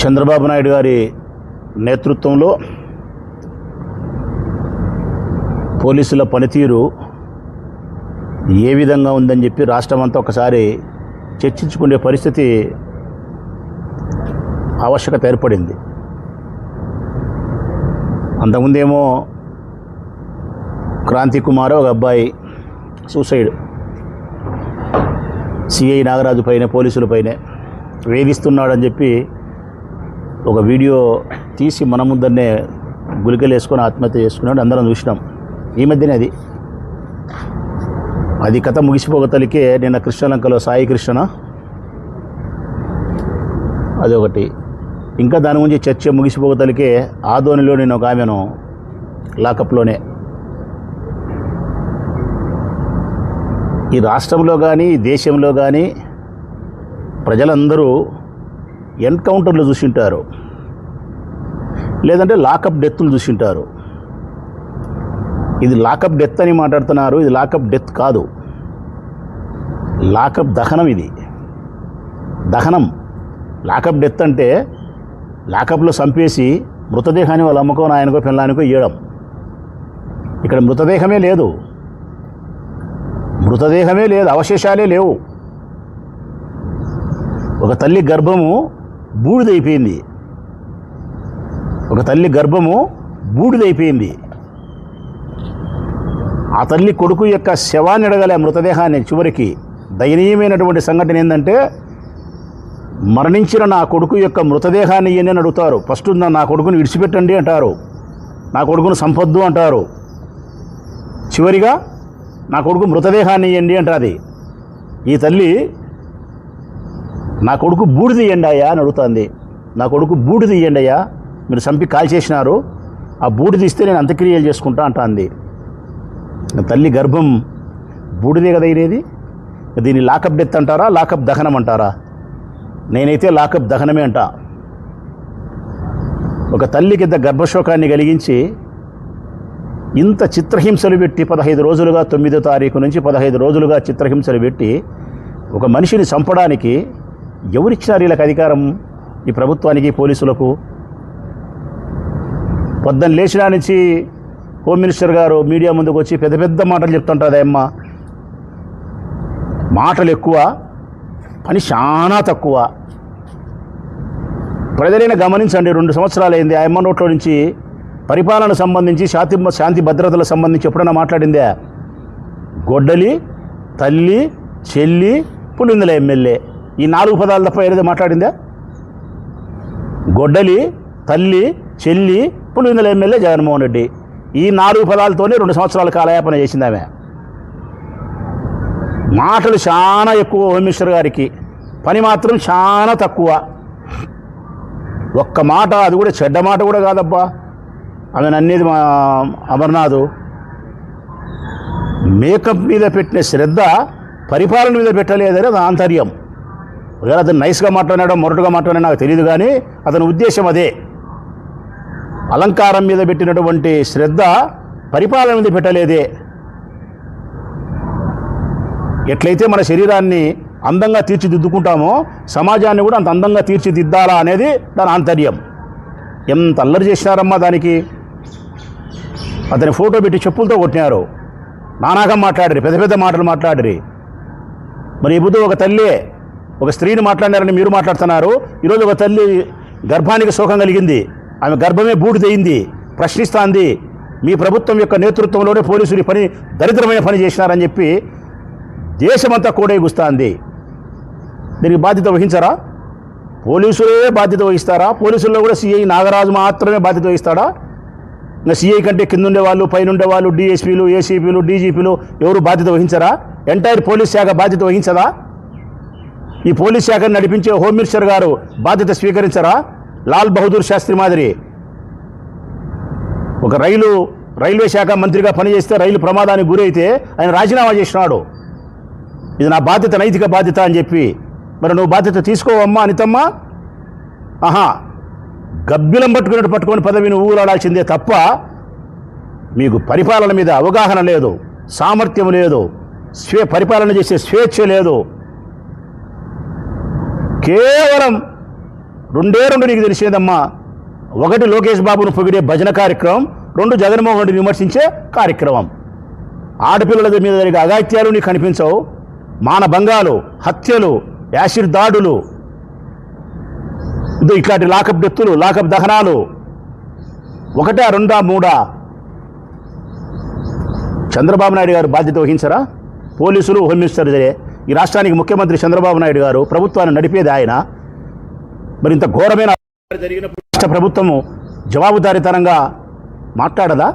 చంద్రబాబు నాయుడు గారి నేతృత్వంలో పోలీసుల పనితీరు ఏ విధంగా ఉందని చెప్పి రాష్ట్రమంతా ఒకసారి చర్చించుకునే పరిస్థితి ఆవశ్యకత ఏర్పడింది. అంతకుముందేమో క్రాంతి కుమార్ ఒక అబ్బాయి సూసైడ్ సిఐ నాగరాజు పైన పోలీసుల పైనే వేధిస్తున్నాడని చెప్పి ఒక వీడియో తీసి మన ముందరనే గులికలు వేసుకొని ఆత్మహత్య చేసుకున్నాడు. అందరం చూసినాం. ఈ మధ్యనే అది కథ ముగిసిపోగతలికే నిన్న కృష్ణలంకలో సాయి కృష్ణ అదొకటి. ఇంకా దాని గురించి చర్చ ముగిసిపోగతలికే ఆదోనిలో నేను ఒక ఆమెను లాకప్లోనే. ఈ రాష్ట్రంలో కానీ ఈ దేశంలో కానీ ప్రజలందరూ ఎన్కౌంటర్లు చూసింటారు, లేదంటే లాకప్ డెత్లు చూసింటారు. ఇది లాకప్ డెత్ అని మాట్లాడుతున్నారు. ఇది లాకప్ డెత్ కాదు, లాకప్ దహనం. ఇది దహనం. లాకప్ డెత్ అంటే లాకప్లో చంపేసి మృతదేహాన్ని వాళ్ళ అమ్మకో నాయనకో పిల్లానికో ఇవ్వడం. ఇక్కడ మృతదేహమే లేదు, అవశేషాలే లేవు. ఒక తల్లి గర్భము బూడిదైపోయింది, ఆ తల్లి కొడుకు యొక్క శవాన్ని అడగలే, మృతదేహాన్ని. చివరికి దయనీయమైనటువంటి సంఘటన ఏంటంటే, మరణించిన నా కొడుకు యొక్క మృతదేహాన్ని ఇయ్యని అని అడుగుతారు. ఫస్ట్ నా కొడుకుని విడిచిపెట్టండి అంటారు, నా కొడుకును సంపొద్దు అంటారు. చివరిగా నా కొడుకు మృతదేహాన్ని ఇయ్యండి అంటుంది. ఈ తల్లి నా కొడుకు బూడిద ఇయ్యండి అయ్యా అని అడుగుతుంది. నా కొడుకు బూడిద ఇయ్యండి అయ్యా, మీరు చంపి కాల్ చేసినారు, ఆ బూడిద ఇస్తే నేను అంత్యక్రియలు చేసుకుంటా అంటుంది. తల్లి గర్భం బూడిదే కదా అయినది. దీన్ని లాకప్ డెత్ అంటారా, లాకప్ దహనం అంటారా? నేనైతే లాకప్ దహనమే అంటా. ఒక తల్లికి ఇంత గర్భశోకాన్ని కలిగించి ఇంత చిత్రహింసలు పెట్టి 15 రోజులుగా 9వ తారీఖు నుంచి 15 రోజులుగా చిత్రహింసలు పెట్టి ఒక మనిషిని చంపడానికి ఎవరిచ్చినారు వీళ్ళకి అధికారం? ఈ ప్రభుత్వానికి, పోలీసులకు. పొద్దున్న లేచినా నుంచి హోమ్ మినిస్టర్ గారు మీడియా ముందుకు వచ్చి పెద్ద పెద్ద మాటలు చెప్తుంటుంది. అమ్మ మాటలు ఎక్కువ, పని చాలా తక్కువ. ప్రజలైనా గమనించండి, 2 సంవత్సరాలైంది ఆ అమ్మ నోట్లో నుంచి పరిపాలన సంబంధించి, శాంతి భద్రతలకు సంబంధించి ఎప్పుడైనా మాట్లాడిందే? గొడ్డలి, తల్లి, చెల్లి, పులిందల ఎమ్మెల్యే, ఈ 4 పదాలు తప్ప ఏదైతే మాట్లాడిందా? గొడ్డలి, తల్లి, చెల్లి, పులిందల ఎమ్మెల్యే జగన్మోహన్ రెడ్డి. ఈ 4 పదాలతోనే 2 సంవత్సరాల కాలయాపన చేసింది ఆమె. మాటలు చాలా ఎక్కువ హోమ్ మినిస్టర్ గారికి, పని మాత్రం చాలా తక్కువ. ఒక్క మాట, అది కూడా చెడ్డ మాట కూడా కాదబ్బా ఆమె అన్నేది. మా అమర్నాథ్ మేకప్ మీద పెట్టిన శ్రద్ధ పరిపాలన మీద పెట్టలేదని అది ఆంతర్యం. ఒకవేళ అతను నైస్గా మాట్లాడాడో మొరటుగా మాట్లాడాడో నాకు తెలియదు, కానీ అతని ఉద్దేశం అదే. అలంకారం మీద పెట్టినటువంటి శ్రద్ధ పరిపాలన మీద పెట్టలేదే. ఎట్లయితే మన శరీరాన్ని అందంగా తీర్చిదిద్దుకుంటామో సమాజాన్ని కూడా అంత అందంగా తీర్చిదిద్దాలా అనేది దాని ఆంతర్యం. ఎంత అల్లరి చేసినారమ్మా దానికి. అతని ఫోటో పెట్టి చెప్పులతో కొట్టినారు, నానాగా మాట్లాడరు, పెద్ద పెద్ద మాటలు మాట్లాడరు. మరి ఇప్పుడు ఒక తల్లి, ఒక స్త్రీని మాట్లాడారని మీరు మాట్లాడుతున్నారు. ఈరోజు ఒక తల్లి గర్భానికి శోకం కలిగింది, ఆమె గర్భమే బూడిదయింది, ప్రశ్నిస్తోంది. మీ ప్రభుత్వం యొక్క నేతృత్వంలోనే పోలీసులు పని దరిద్రమైన పని చేసినారని చెప్పి దేశమంతా కూడేగుస్తోంది. దీనికి బాధ్యత వహించరా? పోలీసులే బాధ్యత వహిస్తారా? పోలీసుల్లో కూడా సిఐ నాగరాజు మాత్రమే బాధ్యత వహిస్తాడా? ఇంకా సిఐ కంటే కింద ఉండేవాళ్ళు, పైన ఉండేవాళ్ళు, డిఎస్పీలు, ఏసీపీలు, డీజీపీలు ఎవరు బాధ్యత వహించరా? ఎంటైర్ పోలీస్ శాఖ బాధ్యత వహించదా? ఈ పోలీస్ శాఖను నడిపించే హోమ్ మినిస్టర్ గారు బాధ్యత స్వీకరించరా? లాల్ బహదూర్ శాస్త్రి మాదిరి ఒక రైల్వే శాఖ మంత్రిగా పనిచేస్తే రైలు ప్రమాదానికి గురైతే ఆయన రాజీనామా చేసినాడు. ఇది నా బాధ్యత, నైతిక బాధ్యత అని చెప్పి. మరి నువ్వు బాధ్యత తీసుకోవమ్మా అనితమ్మా? గబ్బిలం పట్టుకొని పదవిని ఊలాడాల్సిందే తప్ప మీకు పరిపాలన మీద అవగాహన లేదు, సామర్థ్యం లేదు, పరిపాలన చేసే స్వేచ్ఛ లేదు. కేవలం రెండు నీకు తెలిసేదమ్మా. ఒకటి లోకేష్ బాబును పొగిడే భజన కార్యక్రమం, రెండు జగన్మోహన్ రెడ్డిని విమర్శించే కార్యక్రమం. ఆడపిల్లల మీద జరిగే అఘాయిత్యాలు నీకు కనిపించవు. మానభంగాలు, హత్యలు, యాసిడ్ దాడులు, ఇట్లాంటి లాకప్ డెత్తులు, లాకప్ దహనాలు ఒకటా రెండా మూడా? చంద్రబాబు నాయుడు గారు బాధ్యత వహించరా? పోలీసులు, హోమ్ మినిస్టర్ సరే, ఈ రాష్ట్రానికి ముఖ్యమంత్రి చంద్రబాబు నాయుడు గారు, ప్రభుత్వాన్ని నడిపేది ఆయన. మరి ఇంత ఘోరమైన జరిగినప్పుడు రాష్ట్ర ప్రభుత్వము జవాబుదారీతనంగా మాట్లాడదా?